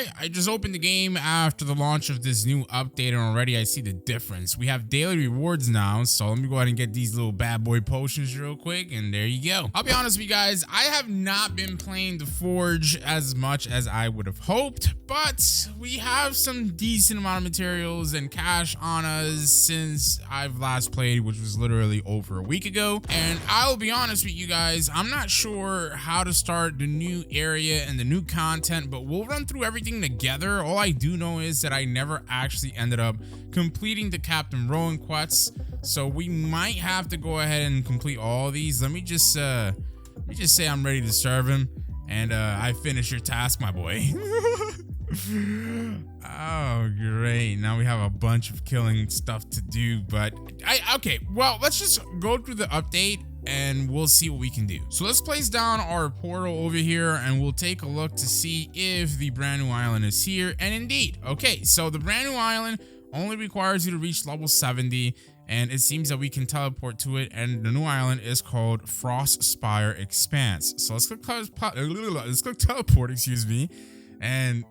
right, I just opened the game after the launch of this new update, and already I see the difference. We have daily rewards now, so let me go ahead and get these little bad boy potions real quick, and there you go. I'll be honest with you guys, I have not been playing the Forge as much as I would have hoped, but we have some decent amount of materials and cash on us since I've last played, which was literally over a week ago. And I'll be honest with you guys, I'm not sure how to start the new area and the new content, but we'll run through everything together. All I do know is that I never actually ended up completing the Captain Rowan quests, so we might have to go ahead and complete all these. Let me just say I'm ready to serve him, and I finish your task, my boy. Oh, great. Now we have a bunch of killing stuff to do, but okay, well, let's just go through the update and we'll see what we can do. So let's place down our portal over here and we'll take a look to see if the brand new island is here. And indeed, okay, so the brand new island only requires you to reach level 70, and it seems that we can teleport to it, and the new island is called Frost Spire Expanse. So let's click teleport, excuse me, and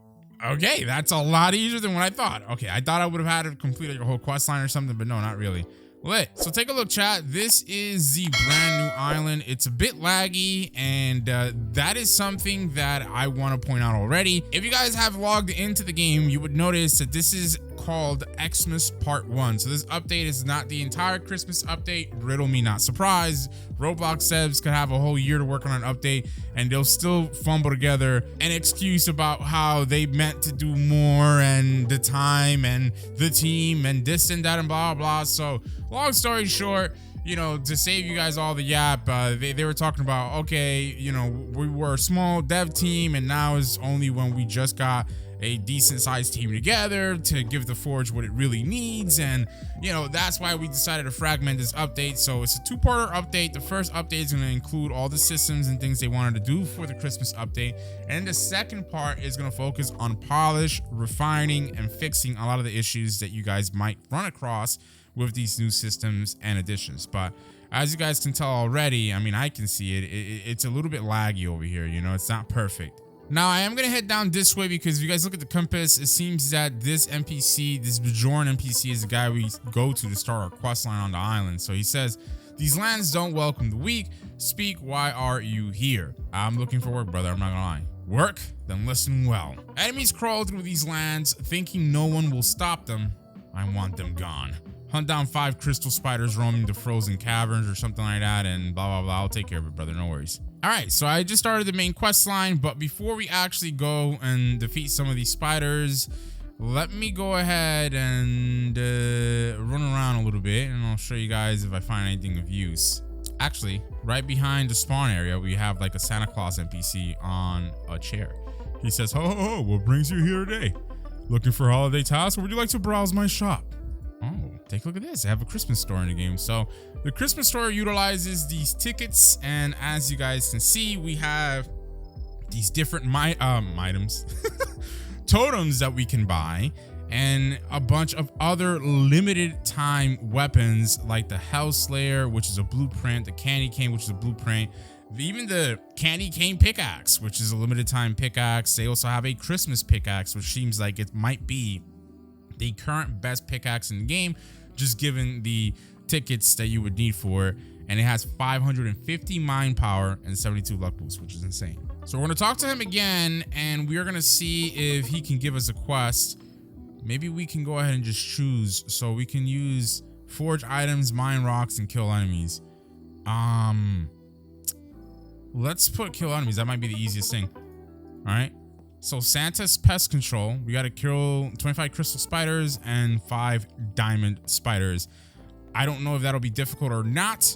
okay, that's a lot easier than what I thought. Okay, I thought I would have had to complete your whole quest line or something, but no, not really. Lit. So take a look, chat. This is the brand new island. It's a bit laggy, and that is something that I want to point out already. If you guys have logged into the game, you would notice that this is called Xmas Part 1. So this update is not the entire Christmas update. Riddle me not surprised. Roblox devs could have a whole year to work on an update, and they'll still fumble together an excuse about how they meant to do more and the time and the team and this and that and blah blah. So long story short, you know, to save you guys all the yap, they were talking about, okay, you know, we were a small dev team, and now is only when we just got a decent sized team together to give the Forge what it really needs. And you know, that's why we decided to fragment this update. So it's a two-parter update. The first update is going to include all the systems and things they wanted to do for the Christmas update, and the second part is going to focus on polish, refining, and fixing a lot of the issues that you guys might run across with these new systems and additions. But as you guys can tell already, I mean, I can see it, it's a little bit laggy over here, you know, it's not perfect. Now, I am going to head down this way because if you guys look at the compass, it seems that this NPC, this Bajoran NPC, is the guy we go to start our quest line on the island. So he says, these lands don't welcome the weak. Speak, why are you here? I'm looking for work, brother. I'm not going to lie. Work? Then listen well. Enemies crawl through these lands thinking no one will stop them. I want them gone. Hunt down 5 crystal spiders roaming the frozen caverns or something like that, and blah, blah, blah. I'll take care of it, brother. No worries. All right, so I just started the main quest line, but before we actually go and defeat some of these spiders, let me go ahead and run around a little bit, and I'll show you guys if I find anything of use. Actually, right behind the spawn area, we have like a Santa Claus NPC on a chair. He says, ho, ho, ho, what brings you here today? Looking for holiday tasks, or would you like to browse my shop? Oh, take a look at this. I have a Christmas store in the game. So the Christmas store utilizes these tickets, and as you guys can see, we have these different items, totems that we can buy, and a bunch of other limited time weapons like the Hell Slayer, which is a blueprint, the Candy Cane, which is a blueprint, even the Candy Cane pickaxe, which is a limited time pickaxe. They also have a Christmas pickaxe, which seems like it might be the current best pickaxe in the game, just given the tickets that you would need for it. And it has 550 mind power and 72 luck boosts, which is insane. So we're going to talk to him again, and we're going to see if he can give us a quest. Maybe we can go ahead and just choose, so we can use forge items, mine rocks, and kill enemies. Let's put kill enemies. That might be the easiest thing. All right. So Santa's pest control, we got to kill 25 crystal spiders and 5 diamond spiders. I don't know if that'll be difficult or not,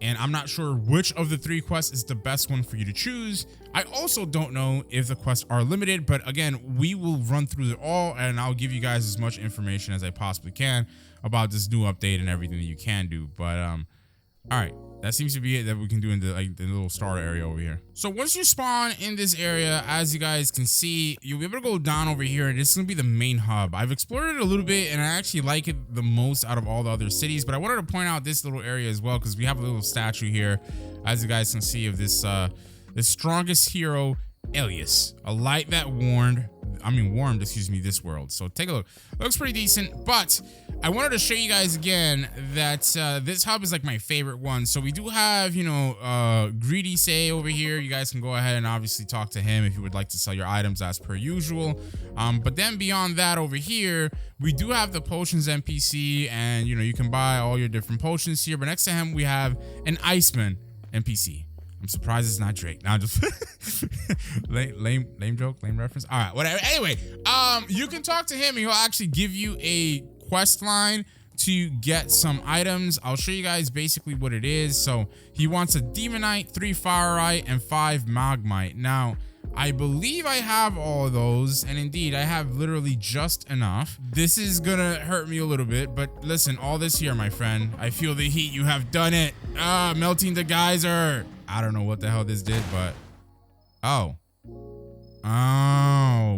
and I'm not sure which of the 3 quests is the best one for you to choose. I also don't know if the quests are limited, but again, we will run through it all, and I'll give you guys as much information as I possibly can about this new update and everything that you can do. But all right, that seems to be it that we can do in the little starter area over here. So once you spawn in this area, as you guys can see, you'll be able to go down over here, and this is gonna be the main hub. I've explored it a little bit, and I actually like it the most out of all the other cities, but I wanted to point out this little area as well, because we have a little statue here, as you guys can see, of this the strongest hero alias, a light that warmed, excuse me, this world. So take a look. Looks pretty decent, but I wanted to show you guys again that this hub is like my favorite one. So we do have, you know, Greedy Say over here. You guys can go ahead and obviously talk to him if you would like to sell your items as per usual. But then beyond that over here, we do have the potions NPC, and you know, you can buy all your different potions here. But next to him, we have an Iceman NPC. I'm surprised it's not Drake. Now just lame joke, lame reference. All right, whatever. Anyway, you can talk to him and he'll actually give you a quest line to get some items. I'll show you guys basically what it is. So he wants a Demonite, 3 Fireite, and 5 Magmite. Now, I believe I have all of those, and indeed I have literally just enough. This is gonna hurt me a little bit, but listen, all this here, my friend, I feel the heat. You have done it. Melting the geyser. I don't know what the hell this did, but oh,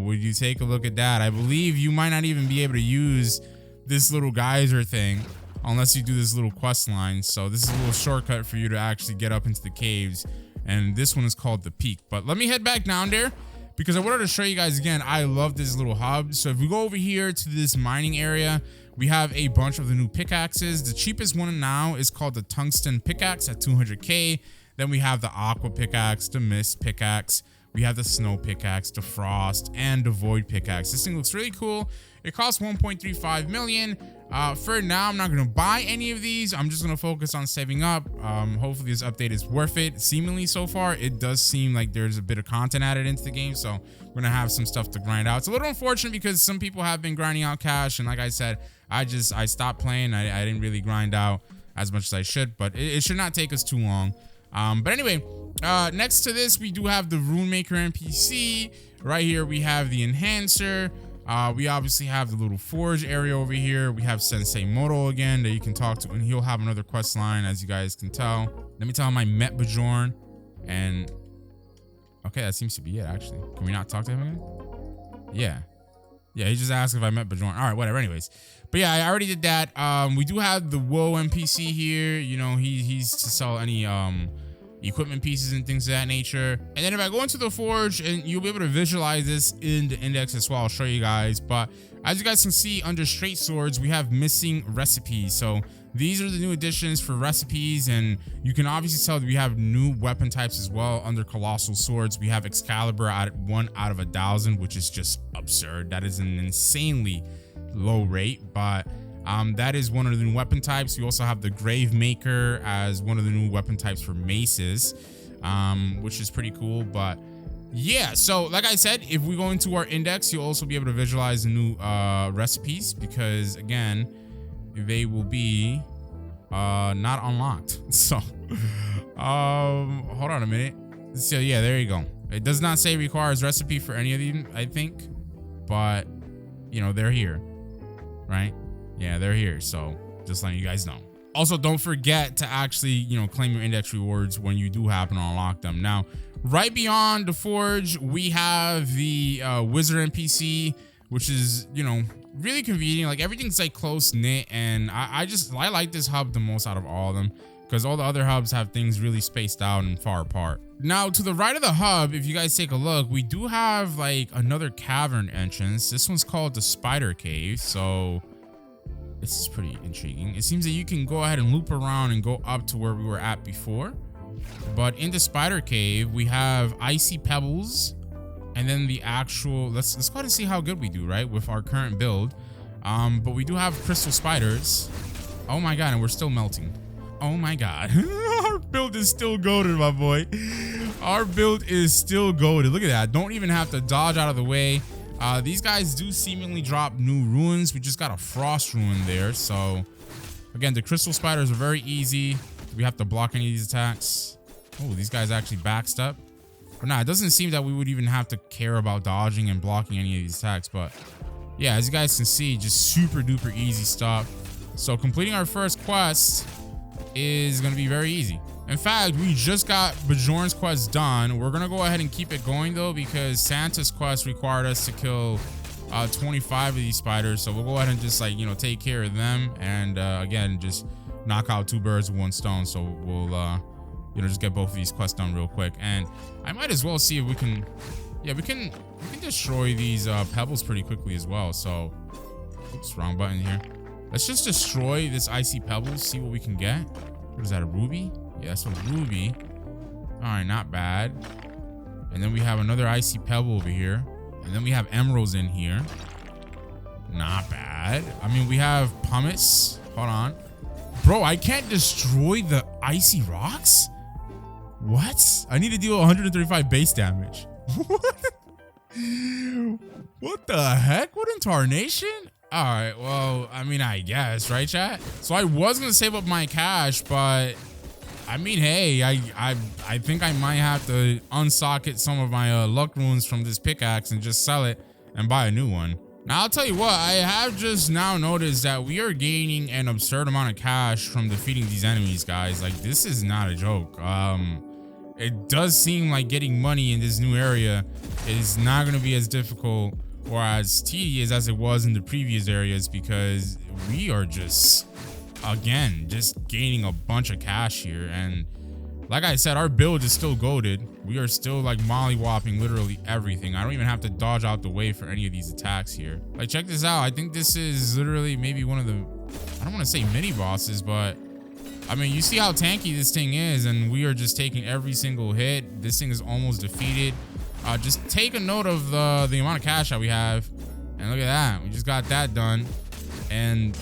would you take a look at that? I believe you might not even be able to use this little geyser thing unless you do this little quest line. So this is a little shortcut for you to actually get up into the caves, and this one is called the Peak. But let me head back down there because I wanted to show you guys again. I love this little hub. So if we go over here to this mining area, we have a bunch of the new pickaxes. The cheapest one now is called the Tungsten Pickaxe at 200k. Then we have the Aqua Pickaxe, the Mist Pickaxe. We have the Snow Pickaxe, the Frost, and the Void Pickaxe. This thing looks really cool. It costs 1.35 million. For now, I'm not going to buy any of these. I'm just going to focus on saving up. Hopefully this update is worth it. Seemingly so far, it does seem like there's a bit of content added into the game. So we're going to have some stuff to grind out. It's a little unfortunate because some people have been grinding out cash. And like I said, I stopped playing. I didn't really grind out as much as I should, but it should not take us too long. But anyway, next to this, we do have the Rune Maker NPC. Right here, we have the Enhancer. We obviously have the little forge area over here. We have Sensei Moto again that you can talk to, and he'll have another quest line, as you guys can tell. Let me tell him I met Bajorn, and okay, that seems to be it, actually. Can we not talk to him again? Yeah, he just asked if I met Bajorn. All right, whatever, anyways. But yeah, I already did that. We do have the Woe NPC here. You know, he's to sell any equipment pieces and things of that nature. And then if I go into the forge, and you'll be able to visualize this in the index as well, I'll show you guys. But as you guys can see, under straight swords, we have missing recipes. So these are the new additions for recipes, and you can obviously tell that we have new weapon types as well. Under colossal swords, we have Excalibur at 1 out of 1,000, which is just absurd. That is an insanely low rate, but that is one of the new weapon types. We also have the Grave Maker as one of the new weapon types for maces, which is pretty cool. But yeah, so like I said, if we go into our index, you'll also be able to visualize the new recipes, because again, they will be not unlocked. So hold on a minute. So yeah, there you go. It does not say requires recipe for any of them, I think, but you know, they're here, right? Yeah, they're here. So just letting you guys know. Also, don't forget to actually, you know, claim your index rewards when you do happen to unlock them. Now, right beyond the forge, we have the wizard NPC, which is, you know, really convenient. Like, everything's like close knit, and I like this hub the most out of all of them, because all the other hubs have things really spaced out and far apart. Now, to the right of the hub, if you guys take a look, we do have like another cavern entrance. This one's called the Spider Cave. So this is pretty intriguing. It seems that you can go ahead and loop around and go up to where we were at before. But in the Spider Cave, we have icy pebbles, and then the actual, let's go ahead and see how good we do, right, with our current build. But we do have crystal spiders. Oh my god, and we're still melting. Oh my god. Our build is still goated, my boy. Our build is still goated. Look at that. Don't even have to dodge out of the way. These guys do seemingly drop new runes. We just got a frost rune there. So again, the crystal spiders are very easy. Do we have to block any of these attacks? Oh, these guys actually backstep. But nah, it doesn't seem that we would even have to care about dodging and blocking any of these attacks. But yeah, as you guys can see, just super duper easy stuff. So completing our first quest is going to be very easy. In fact, we just got Bajorn's quest done. We're going to go ahead and keep it going though, because Santa's quest required us to kill 25 of these spiders. So we'll go ahead and just, like, you know, take care of them, and again, just knock out 2 birds with 1 stone. So we'll you know, just get both of these quests done real quick. And I might as well see if we can, yeah, we can destroy these pebbles pretty quickly as well. So, oops, wrong button here. Let's just destroy this icy pebbles, see what we can get. What is that, a ruby? Yeah, that's a ruby. All right, not bad. And then we have another icy pebble over here. And then we have emeralds in here. Not bad. I mean, we have pumice. Hold on. Bro, I can't destroy the icy rocks? What? I need to deal 135 base damage. What? What the heck? What in tarnation? All right, well, I mean, I guess, right, chat? So I was gonna save up my cash, but I mean, hey, I think I might have to unsocket some of my luck runes from this pickaxe and just sell it and buy a new one. Now, I'll tell you what, I have just now noticed that we are gaining an absurd amount of cash from defeating these enemies, guys. Like, this is not a joke. It does seem like getting money in this new area is not going to be as difficult or as tedious as it was in the previous areas, because we are just, again, just gaining a bunch of cash here. And like I said, our build is still goated. We are still like mollywopping literally everything. I don't even have to dodge out the way for any of these attacks here. Like, check this out. I think this is literally maybe one of the, I don't want to say mini bosses, but I mean, you see how tanky this thing is, and we are just taking every single hit. This thing is almost defeated. Just take a note of the amount of cash that we have, and look at that. We just got that done. And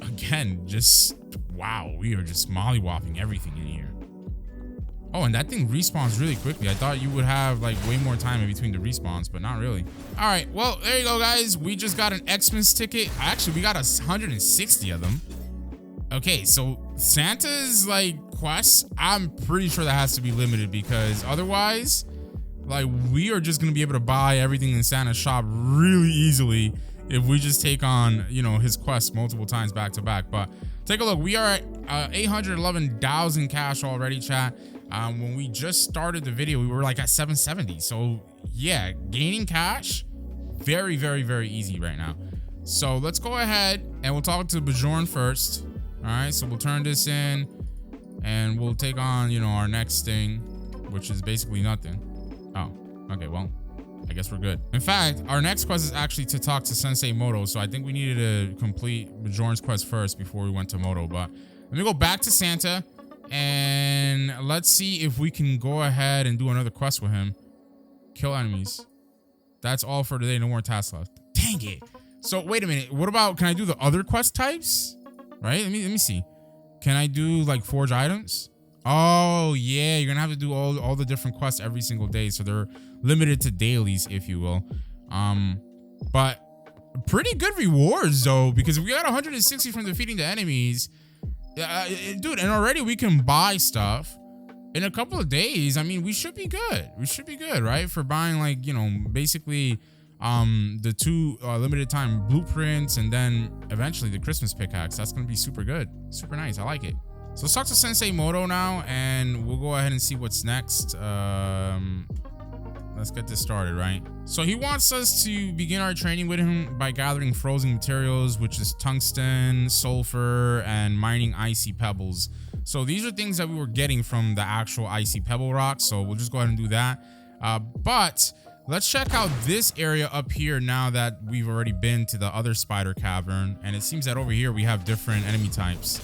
again, just wow, we are just mollywopping everything in here. Oh, and that thing respawns really quickly. I thought you would have like way more time in between the respawns, but not really. All right, well, there you go, guys. We just got an Xmas ticket. Actually, we got 160 of them. Okay, so Santa's like quests, I'm pretty sure that has to be limited, because otherwise, like, we are just gonna be able to buy everything in Santa's shop really easily if we just take on, you know, his quests multiple times back to back. But take a look. We are at 811,000 cash already, chat. When we just started the video, we were like at 770. So yeah, gaining cash, very, very, very easy right now. So let's go ahead and we'll talk to Bjorn first. All right, so we'll turn this in and we'll take on, you know, our next thing, which is basically nothing. Oh, okay, well, I guess we're good. In fact, our next quest is actually to talk to Sensei Moto. So I think we needed to complete Bjorn's quest first before we went to Moto. But let me go back to Santa and let's see if we can go ahead and do another quest with him. Kill enemies. That's all for today. No more tasks left. Dang it. So wait a minute. What about, can I do the other quest types? Right? Let me see. Can I do like forge items? Oh yeah, you're gonna have to do all the different quests every single day, so they're limited to dailies, if you will. But pretty good rewards though, because we got 160 from defeating the enemies. Dude, and already we can buy stuff in a couple of days. I mean, we should be good. We should be good, right? For buying, like, you know, basically the two limited time blueprints, and then eventually the Christmas pickaxe. That's gonna be super good, super nice. I like it. So let's talk to Sensei Moto now, and we'll go ahead and see what's next. Let's get this started, right? So he wants us to begin our training with him by gathering frozen materials, which is tungsten, sulfur, and mining icy pebbles. So these are things that we were getting from the actual icy pebble rocks. So we'll just go ahead and do that. But let's check out this area up here now that we've already been to the other spider cavern. And it seems that over here we have different enemy types.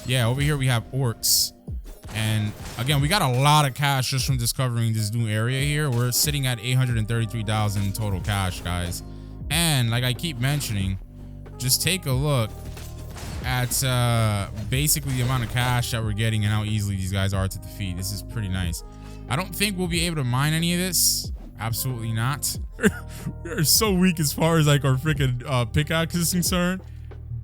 Yeah, over here we have orcs. And again, we got a lot of cash just from discovering this new area here. We're sitting at 833,000 total cash, guys. And like I keep mentioning, just take a look at basically the amount of cash that we're getting and how easily these guys are to defeat. This is pretty nice. I don't think we'll be able to mine any of this. Absolutely not. We are so weak as far as like our freaking pickaxe is concerned.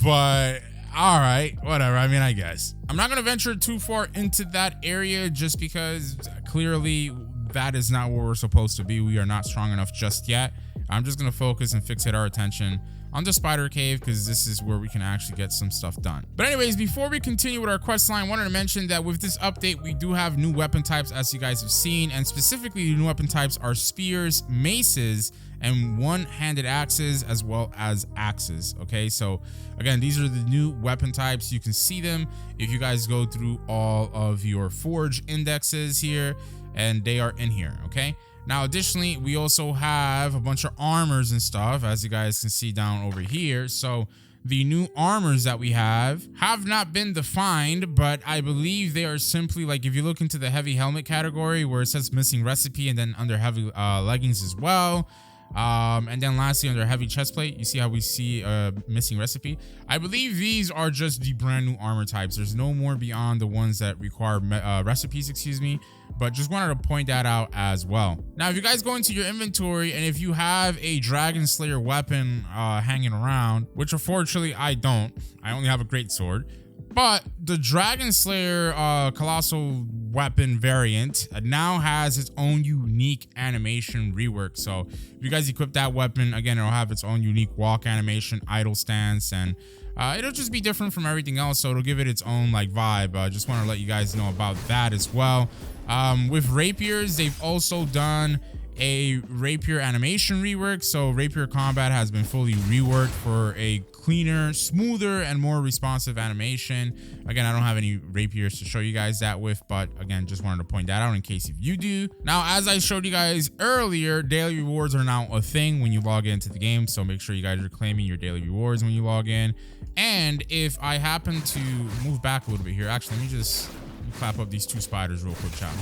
But all right, whatever. I mean, I guess I'm not gonna venture too far into that area just because clearly that is not where we're supposed to be. We are not strong enough just yet. I'm just gonna focus and fixate our attention on the spider cave because this is where we can actually get some stuff done. But anyways, before we continue with our quest line, I wanted to mention that with this update, we do have new weapon types, as you guys have seen, and specifically the new weapon types are spears, maces, and one-handed axes, as well as axes. Okay, so again, these are the new weapon types. You can see them if you guys go through all of your forge indexes here, and they are in here. Okay, now additionally, we also have a bunch of armors and stuff, as you guys can see down over here. So the new armors that we have not been defined, but I believe they are simply like, if you look into the heavy helmet category where it says missing recipe, and then under heavy leggings as well, and then lastly under heavy chest plate, you see how we see missing recipe. I believe these are just the brand new armor types. There's no more beyond the ones that require recipes, excuse me, but just wanted to point that out as well. Now if you guys go into your inventory, and if you have a dragon slayer weapon hanging around, which unfortunately I don't, I only have a great sword, but the Dragon Slayer colossal weapon variant now has its own unique animation rework. So if you guys equip that weapon, again, it'll have its own unique walk animation, idle stance, and it'll just be different from everything else. So it'll give it its own like vibe. Just want to let you guys know about that as well. With rapiers, they've also done a rapier animation rework. So rapier combat has been fully reworked for a cleaner, smoother, and more responsive animation. Again, I don't have any rapiers to show you guys that with, but again, just wanted to point that out in case if you do. Now, as I showed you guys earlier, daily rewards are now a thing when you log into the game. So make sure you guys are claiming your daily rewards when you log in. And if I happen to move back a little bit here, actually, let me just clap up these two spiders real quick, chat.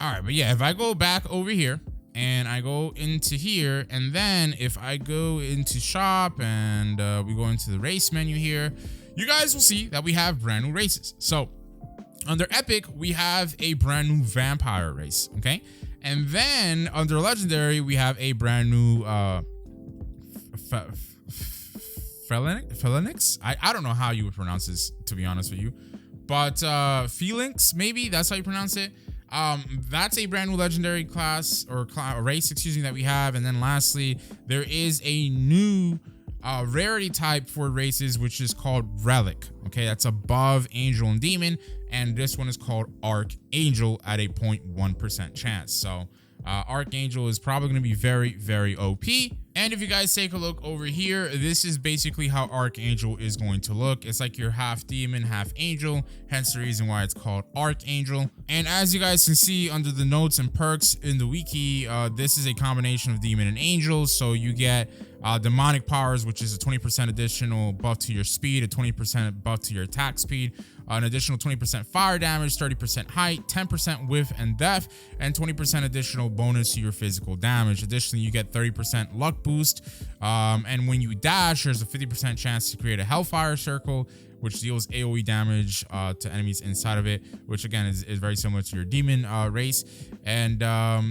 All right, but yeah, if I go back over here, and I go into here, and then if I go into shop and we go into the race menu here, you guys will see that we have brand new races. So under epic, we have a brand new vampire race, okay? And then under legendary, we have a brand new Phalanx. I don't know how you would pronounce this, to be honest with you, but Phalanx, maybe that's how you pronounce it. That's a brand new legendary class or race, excuse me, that we have. And then lastly, there is a new rarity type for races, which is called relic. Okay, that's above angel and demon, and this one is called archangel at a 0.1% chance. So archangel is probably going to be very, very OP. And if you guys take a look over here, this is basically how archangel is going to look. It's like you're half demon, half angel, hence the reason why it's called archangel. And as you guys can see under the notes and perks in the wiki, this is a combination of demon and angel. So you get demonic powers, which is a 20% additional buff to your speed, a 20% buff to your attack speed, an additional 20% fire damage, 30% height, 10% width and depth, and 20% additional bonus to your physical damage. Additionally, you get 30% luck boost, and when you dash, there's a 50% chance to create a hellfire circle, which deals AoE damage to enemies inside of it, which again is very similar to your demon race. And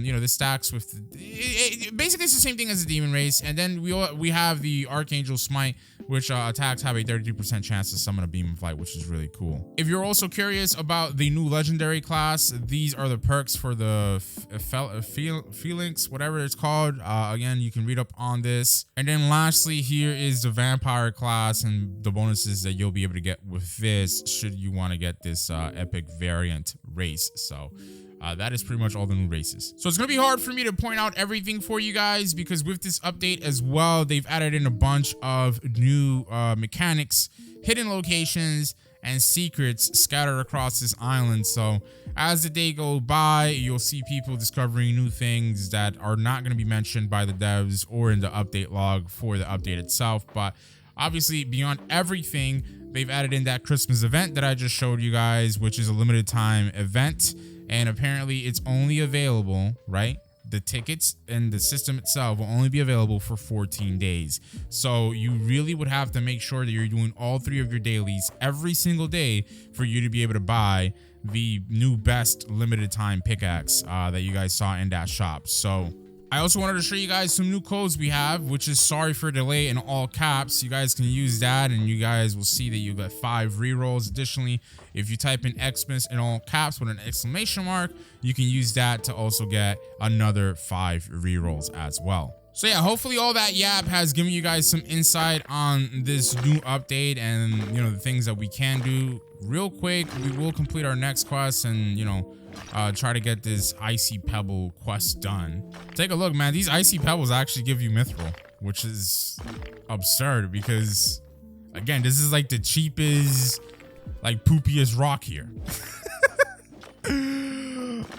you know, this stacks with basically it's the same thing as the demon race. And then we have the archangel smite, which attacks have a 32% chance to summon a beam of light, which is really cool. If you're also curious about the new legendary class, these are the perks for the Phalanx, whatever it's called. Again, you can read up on this. And then lastly, here is the vampire class and the bonuses that you'll be able to get with this should you want to get this epic variant race. So that is pretty much all the new races. So it's gonna be hard for me to point out everything for you guys because with this update as well, they've added in a bunch of new mechanics, hidden locations, and secrets scattered across this island. So as the day goes by, you'll see people discovering new things that are not going to be mentioned by the devs or in the update log for the update itself. But obviously, beyond everything, they've added in that Christmas event that I just showed you guys, which is a limited time event. And apparently it's only available, right? The tickets and the system itself will only be available for 14 days. So you really would have to make sure that you're doing all 3 of your dailies every single day for you to be able to buy the new best limited time pickaxe that you guys saw in that shop. So I also wanted to show you guys some new codes we have, which is sorry for delay in all caps. You guys can use that and you guys will see that you get 5 rerolls. Additionally, if you type in Xmas in all caps with an exclamation mark, you can use that to also get another 5 rerolls as well. So yeah, hopefully all that yap has given you guys some insight on this new update and, you know, the things that we can do. Real quick, we will complete our next quest and, you know, try to get this icy pebble quest done. Take a look, man. These icy pebbles actually give you mithril, which is absurd because, again, this is like the cheapest, like poopiest rock here.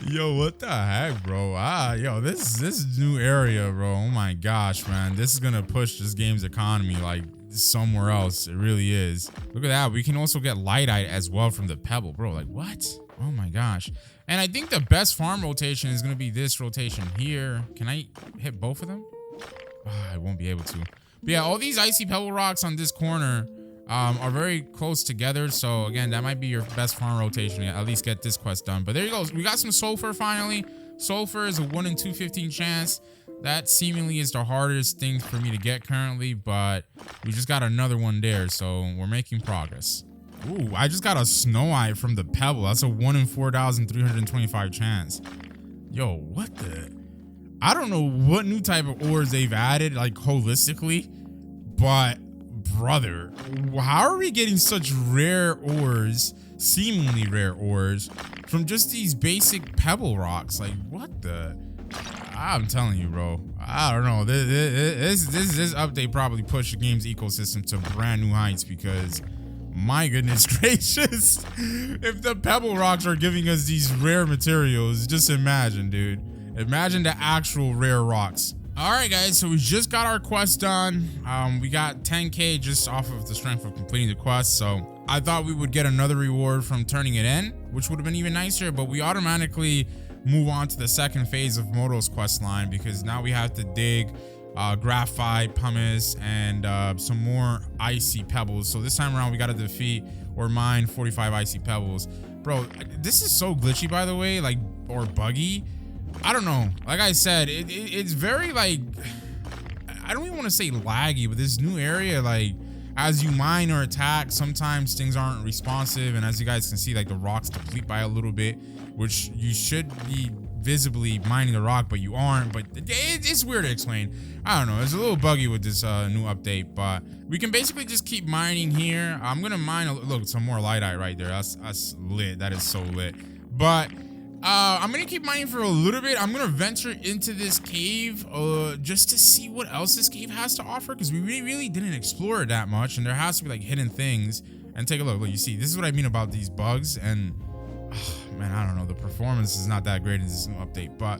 Yo, what the heck, bro? Yo, this new area, bro. Oh my gosh, man. This is gonna push this game's economy like somewhere else. It really is. Look at that. We can also get lightite as well from the pebble, bro. Like, what? Oh my gosh. And I think the best farm rotation is gonna be this rotation here. Can I hit both of them? I won't be able to. But yeah, all these icy pebble rocks on this corner are very close together. So again, that might be your best farm rotation. At least get this quest done. But there you go. We got some sulfur finally. Sulfur is a 1 in 215 chance. That seemingly is the hardest thing for me to get currently, but we just got another one there. So we're making progress. Ooh, I just got a snow eye from the pebble. That's a 1 in 4,325 chance. Yo, what the? I don't know what new type of ores they've added, like holistically, but brother, how are we getting such rare ores, seemingly rare ores, from just these basic pebble rocks? Like, what the? I'm telling you, bro. I don't know. This update probably pushed the game's ecosystem to brand new heights because, my goodness gracious, if the pebble rocks are giving us these rare materials, just imagine, dude. Imagine the actual rare rocks. All right, guys, so we just got our quest done. We got 10K just off of the strength of completing the quest. So I thought we would get another reward from turning it in, which would have been even nicer, but we automatically move on to the second phase of Moto's quest line because now we have to dig graphite, pumice, and some more icy pebbles. So this time around, we got to defeat or mine 45 icy pebbles. Bro, this is so glitchy, by the way, like, or buggy. I don't know. Like I said, it's very, like, I don't even want to say laggy, but this new area, like, as you mine or attack, sometimes things aren't responsive. And as you guys can see, like, the rocks deplete by a little bit, which you should be visibly mining the rock, but you aren't. But it's weird to explain. I don't know. It's a little buggy with this new update, but we can basically just keep mining here. I'm going to mine, look, some more lightite right there. That's lit. That is so lit. But I'm gonna keep mining for a little bit. I'm gonna venture into this cave just to see what else this cave has to offer, because we really didn't explore it that much, and there has to be like hidden things. And take a look. Look, you see, this is what I mean about these bugs. And man, I don't know, the performance is not that great in this new update, but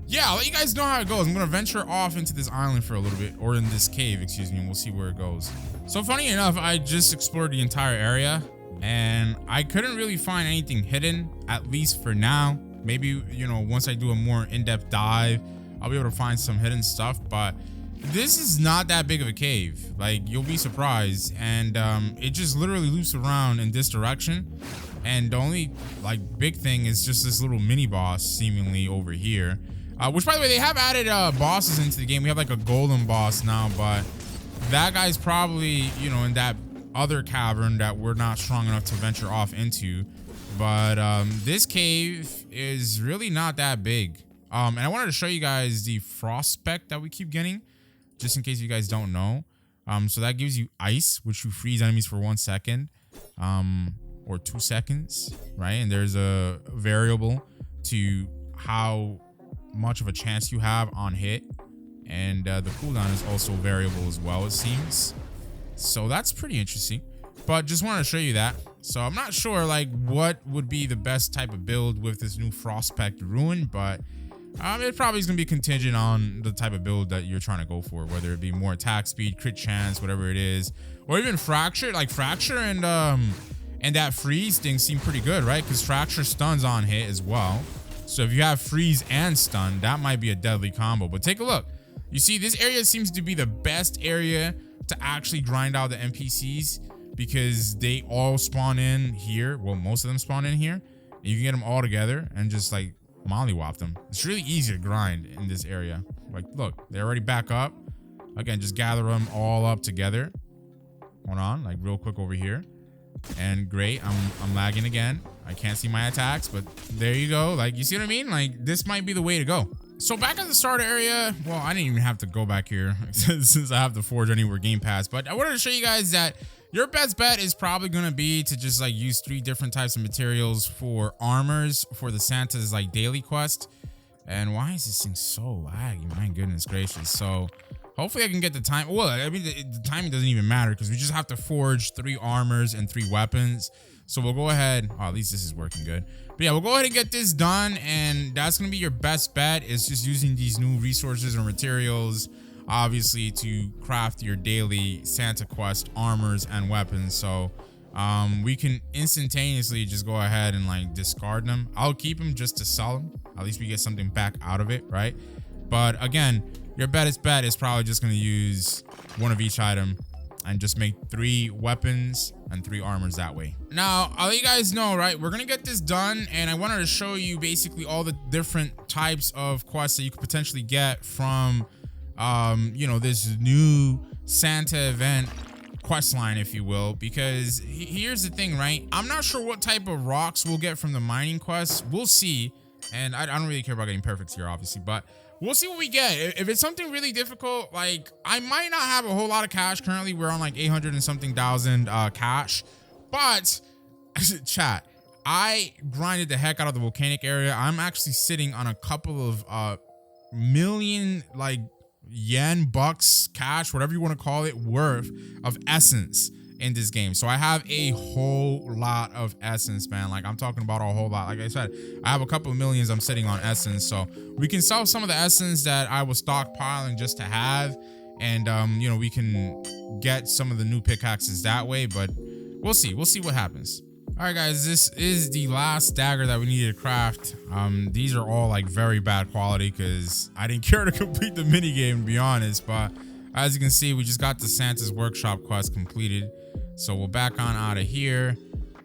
yeah, I'll let you guys know how it goes. I'm gonna venture off into this island for a little bit, or in this cave, excuse me, and we'll see where it goes. So funny enough, I just explored the entire area and I couldn't really find anything hidden, at least for now. Maybe, you know, once I do a more in-depth dive, I'll be able to find some hidden stuff. But this is not that big of a cave. Like, you'll be surprised. And it just literally loops around in this direction. And the only, like, big thing is just this little mini boss seemingly over here. Which, by the way, they have added bosses into the game. We have like a golden boss now, but that guy's probably, you know, in that other cavern that we're not strong enough to venture off into. But this cave is really not that big. And I wanted to show you guys the frost spec that we keep getting, just in case you guys don't know. So that gives you ice, which you freeze enemies for 1 second, or 2 seconds, right? And there's a variable to how much of a chance you have on hit. And the cooldown is also variable as well, it seems. So that's pretty interesting, but just wanted to show you that. So I'm not sure like what would be the best type of build with this new Frostpact Ruin, but it probably is going to be contingent on the type of build that you're trying to go for, whether it be more attack speed, crit chance, whatever it is, or even Fracture. Like Fracture and that freeze thing seem pretty good, right? Because Fracture stuns on hit as well. So if you have freeze and stun, that might be a deadly combo. But take a look. You see, this area seems to be the best area to actually grind out the NPCs, because they all spawn in here. Well, most of them spawn in here. And you can get them all together and just like mollywop them. It's really easy to grind in this area. Like, look, they're already back up. Again, just gather them all up together. Hold on, like real quick over here. And great, I'm lagging again. I can't see my attacks, but there you go. Like, you see what I mean? Like, this might be the way to go. So back at the starter area, well, I didn't even have to go back here since I have the Forge Anywhere Game Pass, but I wanted to show you guys that your best bet is probably going to be to just like use 3 different types of materials for armors for the Santa's like daily quest. And why is this thing so laggy? My goodness gracious. So hopefully I can get the time. Well, I mean, the timing doesn't even matter because we just have to forge 3 armors and 3 weapons. So we'll go ahead. Oh, at least this is working good. But yeah, we'll go ahead and get this done. And that's going to be your best bet, is just using these new resources or materials, obviously, to craft your daily Santa quest armors and weapons. So we can instantaneously just go ahead and like discard them. I'll keep them just to sell them. At least we get something back out of it, right? But again, your best bet is probably just going to use one of each item and just make 3 weapons and 3 armors that way. Now, I'll let you guys know, right? We're going to get this done, and I wanted to show you basically all the different types of quests that you could potentially get from, you know, this new Santa event quest line, if you will, because here's the thing, right? I'm not sure what type of rocks we'll get from the mining quests. We'll see. And I don't really care about getting perfects here, obviously, but we'll see what we get. If it's something really difficult, like I might not have a whole lot of cash. Currently, we're on like 800 and something thousand cash, but chat, I grinded the heck out of the volcanic area. I'm actually sitting on a couple of million like yen, bucks, cash, whatever you want to call it, worth of essence in this game. So I have a whole lot of essence, man. Like I'm talking about a whole lot. Like I said, I have a couple of millions I'm sitting on essence, so we can sell some of the essence that I was stockpiling just to have, and you know, we can get some of the new pickaxes that way. But we'll see what happens. All right, guys, this is the last dagger that we needed to craft. These are all like very bad quality because I didn't care to complete the mini game, to be honest. But as you can see, we just got the Santa's workshop quest completed. So we'll back on out of here,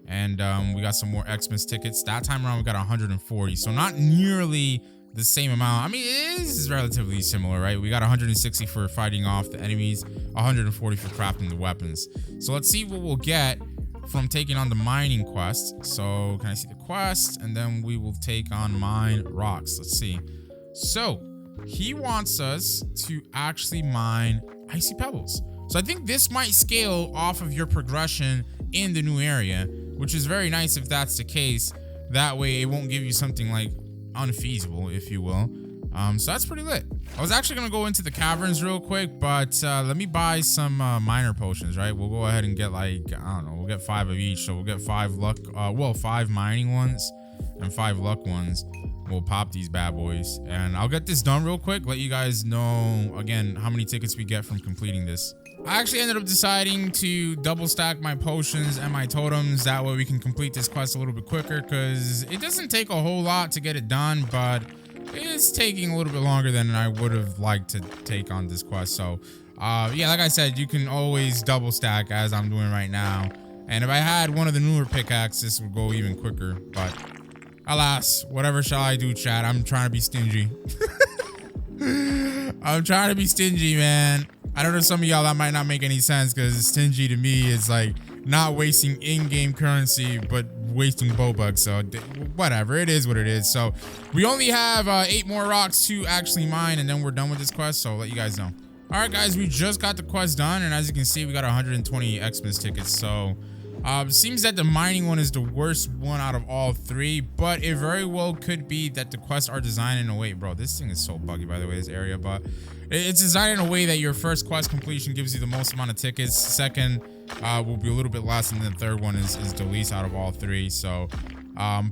and we got some more Xmas tickets. That time around we got 140, so not nearly the same amount. I mean, it is relatively similar, right? We got 160 for fighting off the enemies, 140 for crafting the weapons. So let's see what we'll get from taking on the mining quest. So can I see the quest? And then we will take on mine rocks. Let's see. So he wants us to actually mine icy pebbles. So I think this might scale off of your progression in the new area, which is very nice if that's the case. That way it won't give you something like unfeasible, if you will. So that's pretty lit. I was actually going to go into the caverns real quick, but let me buy some miner potions, right? We'll go ahead and get like, I don't know, we'll get 5 of each. So we'll get 5 luck, 5 mining ones and 5 luck ones. We'll pop these bad boys, and I'll get this done real quick. Let you guys know again how many tickets we get from completing this. I actually ended up deciding to double stack my potions and my totems. That way we can complete this quest a little bit quicker, because it doesn't take a whole lot to get it done, but it's taking a little bit longer than I would have liked to take on this quest. So yeah, like I said, you can always double stack as I'm doing right now. And if I had one of the newer pickaxes, this would go even quicker. But alas, whatever shall I do, chat? I'm trying to be stingy. I'm trying to be stingy, man. I don't know, some of y'all that might not make any sense, because stingy to me is like not wasting in-game currency but wasting Robux. So whatever, it is what it is. So we only have 8 more rocks to actually mine, and then we're done with this quest. So I'll let you guys know. All right, guys, we just got the quest done, and as you can see, we got 120 Xmas tickets. So seems that the mining one is the worst one out of all 3, but it very well could be that the quests are designed in a way, bro, this thing is so buggy, by the way, this area, but it's designed in a way that your first quest completion gives you the most amount of tickets. Second will be a little bit less, and then the third one is the least out of all 3. So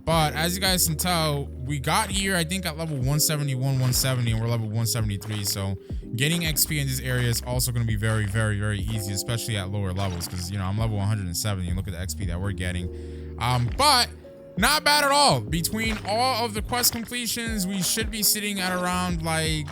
but as you guys can tell, we got here I think at level 171, 170, and we're level 173. So getting XP in this area is also going to be very, very, very easy, especially at lower levels, because, you know, I'm level 170 and look at the XP that we're getting. But not bad at all. Between all of the quest completions, we should be sitting at around like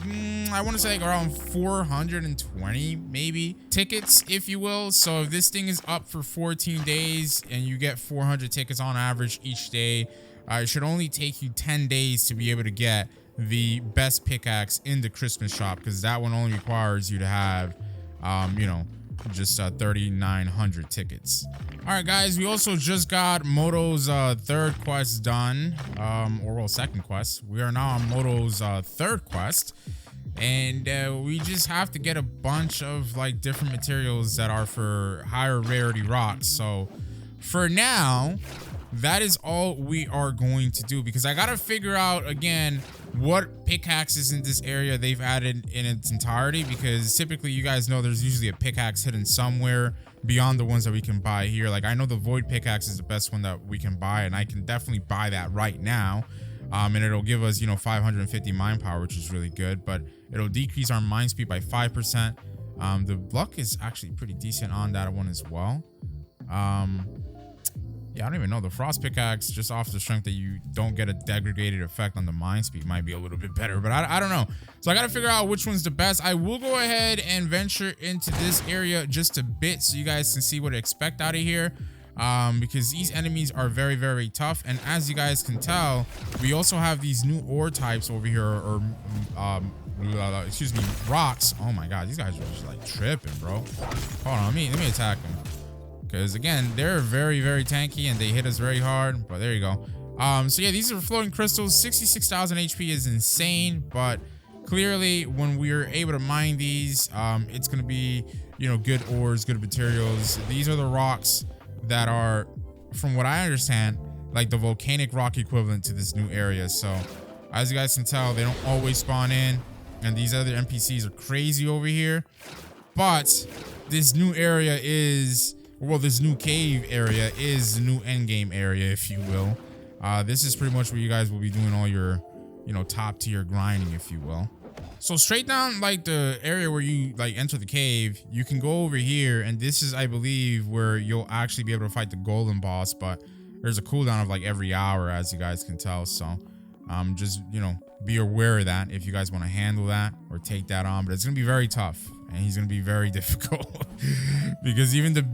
I want to say like around 420 maybe tickets, if you will. So if this thing is up for 14 days and you get 400 tickets on average each day, it should only take you 10 days to be able to get the best pickaxe in the Christmas shop, because that one only requires you to have you know, just 3,900 tickets. All right, guys, we also just got Moto's third quest done, or well, second quest. We are now on Moto's third quest, and we just have to get a bunch of like different materials that are for higher rarity rocks. So for now, that is all we are going to do, because I gotta figure out again what pickaxes in this area they've added in its entirety, because typically you guys know there's usually a pickaxe hidden somewhere beyond the ones that we can buy here. Like I know the void pickaxe is the best one that we can buy, and I can definitely buy that right now, and it'll give us, you know, 550 mine power, which is really good, but it'll decrease our mine speed by 5%. The luck is actually pretty decent on that one as well. Yeah, I don't even know. The frost pickaxe, just off the strength that you don't get a degraded effect on the mine speed, might be a little bit better, but I don't know. So I got to figure out which one's the best. I will go ahead and venture into this area just a bit so you guys can see what to expect out of here, because these enemies are very, very tough. And as you guys can tell, we also have these new ore types over here, or excuse me, rocks. Oh my god, these guys are just like tripping, bro. Hold on, let me attack them. Because again, they're very, very tanky and they hit us very hard, but there you go. So yeah, these are floating crystals. 66,000 HP is insane, but clearly when we're able to mine these, it's going to be, you know, good ores, good materials. These are the rocks that are, from what I understand, like the volcanic rock equivalent to this new area. So as you guys can tell, they don't always spawn in, and these other NPCs are crazy over here. But this new area is, well, this new cave area is the new end game area, if you will. This is pretty much where you guys will be doing all your, you know, top tier grinding, if you will. So straight down like the area where you like enter the cave, you can go over here, and this is, I believe, where you'll actually be able to fight the golden boss, but there's a cooldown of like every hour, as you guys can tell. So just, you know, be aware of that if you guys want to handle that or take that on, but it's gonna be very tough. And he's going to be very difficult because even the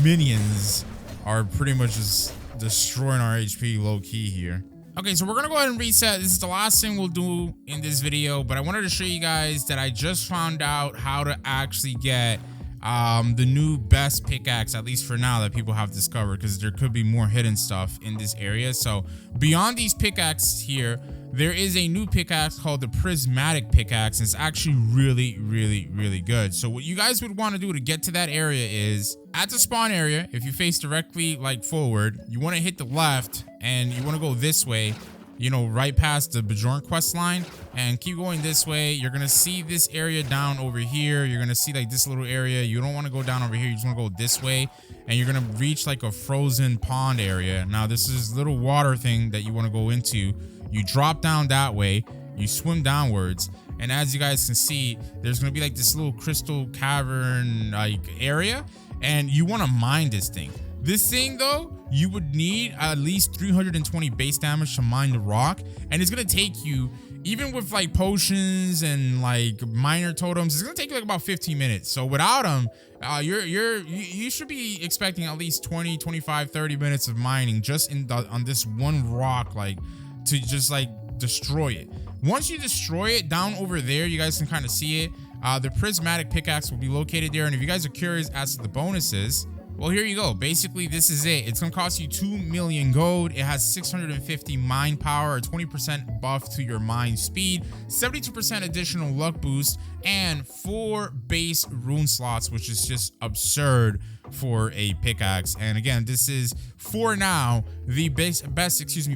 minions are pretty much just destroying our HP low key here. Okay, so we're going to go ahead and reset. This is the last thing we'll do in this video, but I wanted to show you guys that I just found out how to actually get the new best pickaxe, at least for now, that people have discovered, because there could be more hidden stuff in this area. So beyond these pickaxes here, there is a new pickaxe called the prismatic pickaxe, and it's actually really, really, really good. So what you guys would want to do to get to that area is, at the spawn area, if you face directly like forward, you want to hit the left and you want to go this way, you know, right past the Bjorn quest line, and keep going this way. You're gonna see this area down over here. You're gonna see like this little area. You don't want to go down over here, you just want to go this way, and you're gonna reach like a frozen pond area. Now this is a little water thing that you want to go into. You drop down that way, you swim downwards, and as you guys can see, there's gonna be like this little crystal cavern like area, and you want to mine this thing. This thing though, you would need at least 320 base damage to mine the rock, and it's gonna take you, even with like potions and like miner totems, it's gonna take you like about 15 minutes. So without them, you should be expecting at least 20, 25, 30 minutes of mining just on this one rock, like to just like destroy it. Once you destroy it down over there, you guys can kind of see it. The prismatic pickaxe will be located there, and if you guys are curious as to the bonuses, well, here you go. Basically, this is it. It's going to cost you 2 million gold. It has 650 mine power, a 20% buff to your mine speed, 72% additional luck boost, and 4 base rune slots, which is just absurd for a pickaxe. And again, this is, for now, the best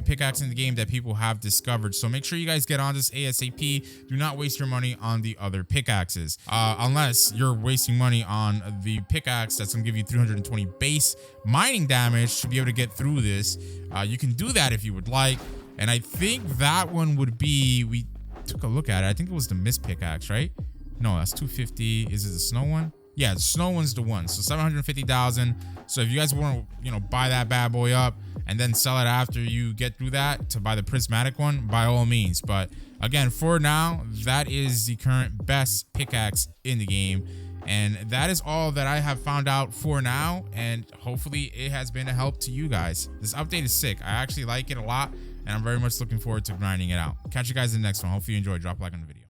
pickaxe in the game that people have discovered. So make sure you guys get on this ASAP. Do not waste your money on the other pickaxes, unless you're wasting money on the pickaxe that's going to give you 320 base mining damage to be able to get through this. You can do that if you would like, and I think that one would be, we took a look at it, I think it was the mist pickaxe, right? No, that's 250. Is it the snow one? Yeah, the snow one's the one. So 750,000. So if you guys want to, you know, buy that bad boy up and then sell it after you get through that to buy the prismatic one, by all means. But again, for now, that is the current best pickaxe in the game. And that is all that I have found out for now, and hopefully it has been a help to you guys. This update is sick. I actually like it a lot, and I'm very much looking forward to grinding it out. Catch you guys in the next one. Hopefully you enjoyed. Drop a like on the video.